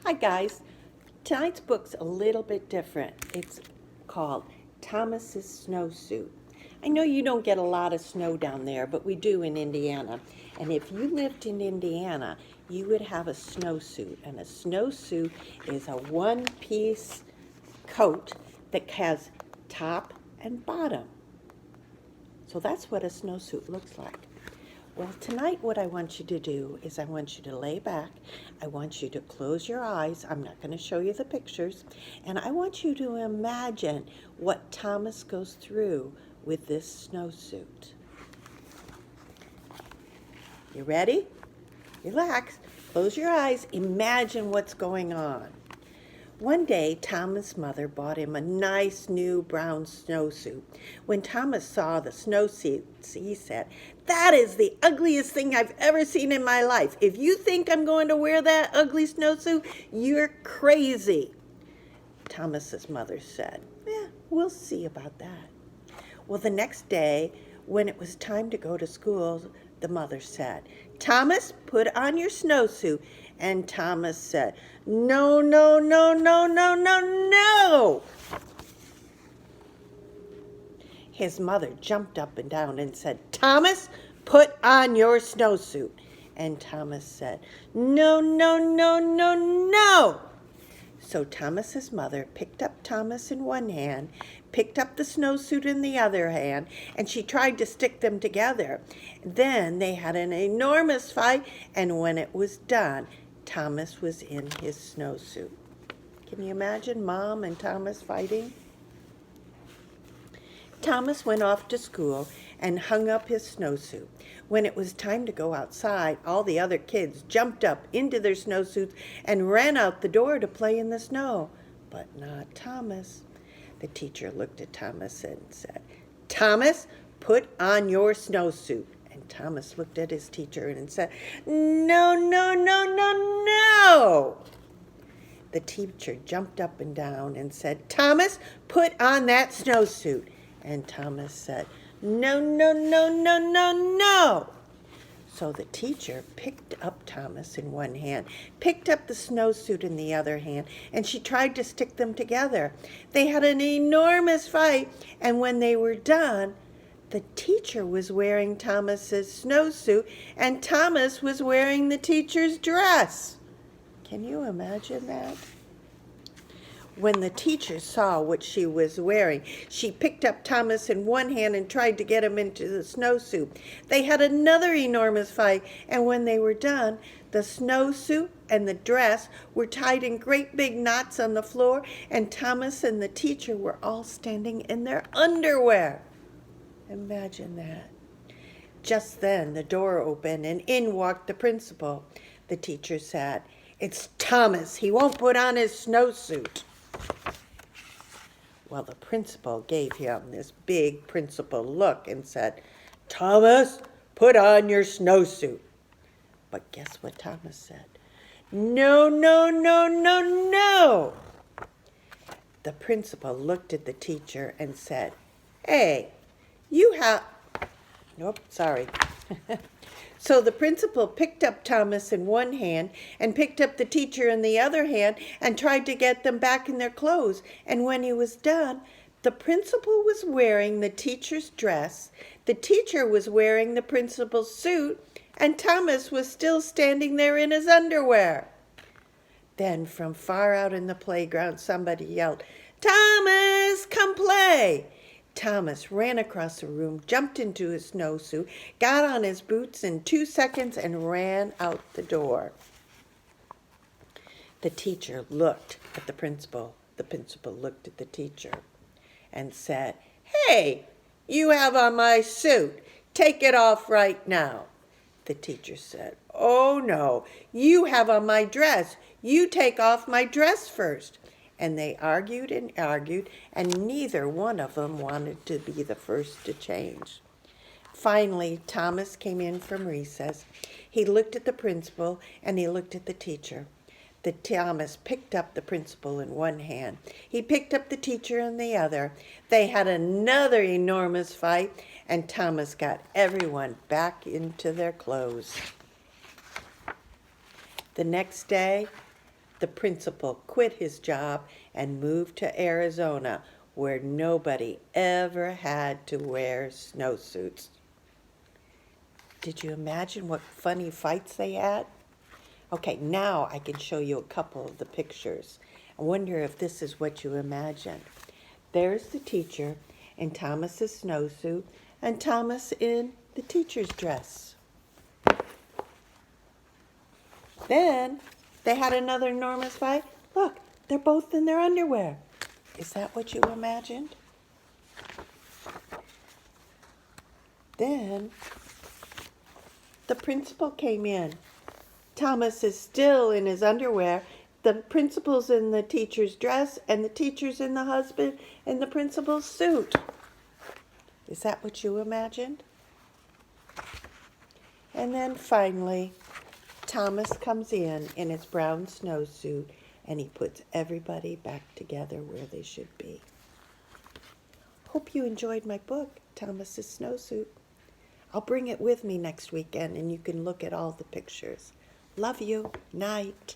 Hi guys, tonight's book's a little bit different. It's called Thomas's Snowsuit. I know you don't get a lot of snow down there, but we do in Indiana. And if you lived in Indiana, you would have a snowsuit. And a snowsuit is a one-piece coat that has top and bottom. So that's what a snowsuit looks like. Well, tonight what I want you to do is I want you to lay back. I want you to close your eyes. I'm not going to show you the pictures. And I want you to imagine what Thomas goes through with this snowsuit. You ready? Relax. Close your eyes. Imagine what's going on. One day, Thomas' mother bought him a nice new brown snowsuit. When Thomas saw the snowsuit, he said, "That is the ugliest thing I've ever seen in my life. If you think I'm going to wear that ugly snowsuit, you're crazy." Thomas's mother said, "Yeah, we'll see about that." Well, the next day, when it was time to go to school, the mother said, "Thomas, put on your snowsuit." And Thomas said, "No, no, no, no, no, no, no." His mother jumped up and down and said, "Thomas, put on your snowsuit." And Thomas said, "No, no, no, no, no." So Thomas's mother picked up Thomas in one hand, picked up the snowsuit in the other hand, and she tried to stick them together. Then they had an enormous fight, and when it was done, Thomas was in his snowsuit. Can you imagine Mom and Thomas fighting? Thomas went off to school and hung up his snowsuit. When it was time to go outside, all the other kids jumped up into their snowsuits and ran out the door to play in the snow. But not Thomas. The teacher looked at Thomas and said, "Thomas, put on your snowsuit." And Thomas looked at his teacher and said, "No, no, no, no, no." The teacher jumped up and down and said, "Thomas, put on that snowsuit." And Thomas said, "No, no, no, no, no, no." So the teacher picked up Thomas in one hand, picked up the snowsuit in the other hand, and she tried to stick them together. They had an enormous fight, and when they were done, the teacher was wearing Thomas's snowsuit, and Thomas was wearing the teacher's dress. Can you imagine that? When the teacher saw what she was wearing, she picked up Thomas in one hand and tried to get him into the snowsuit. They had another enormous fight, and when they were done, the snowsuit and the dress were tied in great big knots on the floor, and Thomas and the teacher were all standing in their underwear. Imagine that. Just then, the door opened, and in walked the principal. The teacher said, "It's Thomas. He won't put on his snowsuit." Well, the principal gave him this big principal look and said, "Thomas, put on your snowsuit." But guess what Thomas said? "No, no, no, no, no." The principal looked at the teacher and said, "Hey, you have..." Nope, sorry. So the principal picked up Thomas in one hand and picked up the teacher in the other hand and tried to get them back in their clothes. And when he was done, the principal was wearing the teacher's dress, the teacher was wearing the principal's suit, and Thomas was still standing there in his underwear. Then from far out in the playground, somebody yelled, "Thomas, come play!" Thomas ran across the room, jumped into his snowsuit, got on his boots in 2 seconds, and ran out the door. The teacher looked at the principal. The principal looked at the teacher and said, "Hey, you have on my suit. Take it off right now." The teacher said, "Oh no, you have on my dress. You take off my dress first." And they argued, and neither one of them wanted to be the first to change. Finally, Thomas came in from recess. He looked at the principal, and he looked at the teacher. Thomas picked up the principal in one hand. He picked up the teacher in the other. They had another enormous fight, and Thomas got everyone back into their clothes. The next day, The principal quit his job and moved to Arizona, where nobody ever had to wear snowsuits. Did you imagine what funny fights they had? Okay, now I can show you a couple of the pictures. I wonder if this is what you imagined. There's the teacher in Thomas's snowsuit and Thomas in the teacher's dress. Then they had another enormous fight. Look, they're both in their underwear. Is that what you imagined? Then the principal came in. Thomas is still in his underwear. The principal's in the teacher's dress, and the teacher's in the husband in the principal's suit. Is that what you imagined? And then finally, Thomas comes in his brown snowsuit, and he puts everybody back together where they should be. Hope you enjoyed my book, Thomas's Snowsuit. I'll bring it with me next weekend, and you can look at all the pictures. Love you. Night.